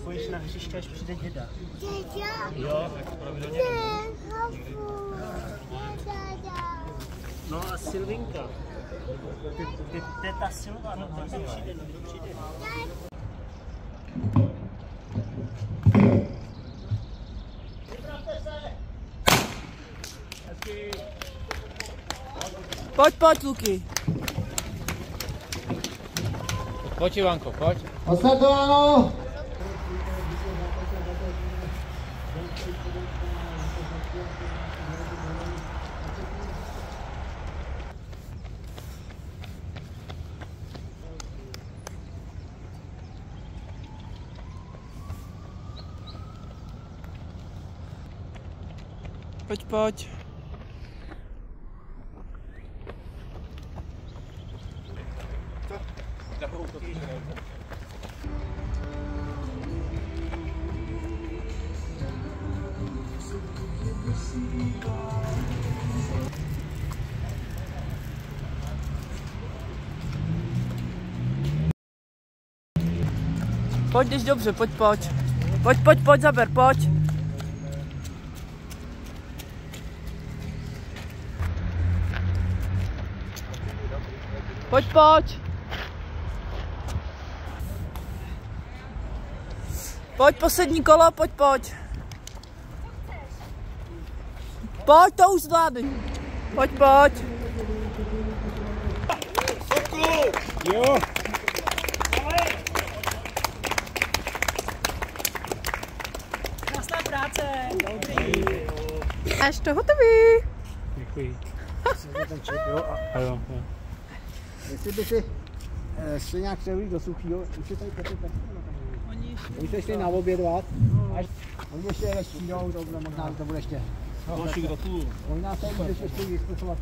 pojíš na hřiště, až přijde děda. Děda? Jo. Ne, hafu. No a Silvinka. To je ta Silva, no to přijde, no přijde. Pojď, Luky. Pojď, Ivanko, pojď. Ostartováno! Pojď. Pojď, jdeš dobře, pojď. Pojď, zaber, pojď. Pojď. Pojď, poslední kolo, pojď. Pojď, to už zvládni. Pojď. Jo. Krásná práce. Dobrý. Až to hotový. Děkuji. A jo. Jestli by si šli nějak přehlíd do suchýho, už je tady Petr. Oni se šli naobědvat. Oni ještě přijdou, to možná to bude ještě. Další gratuluju. Možná se můžeš ještě vysprchovat.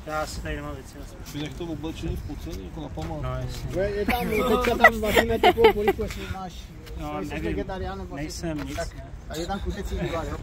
Já si tady nemám věci na sebe. Přijde to oblečení v pocení, jako na pamat. No jasně. Je tam, teďka tam vaříme takovou poliku, jestli máš, No jsi nevím, vegetarián nebo nejsem nic. tak je tam kuřecí vývar, jo?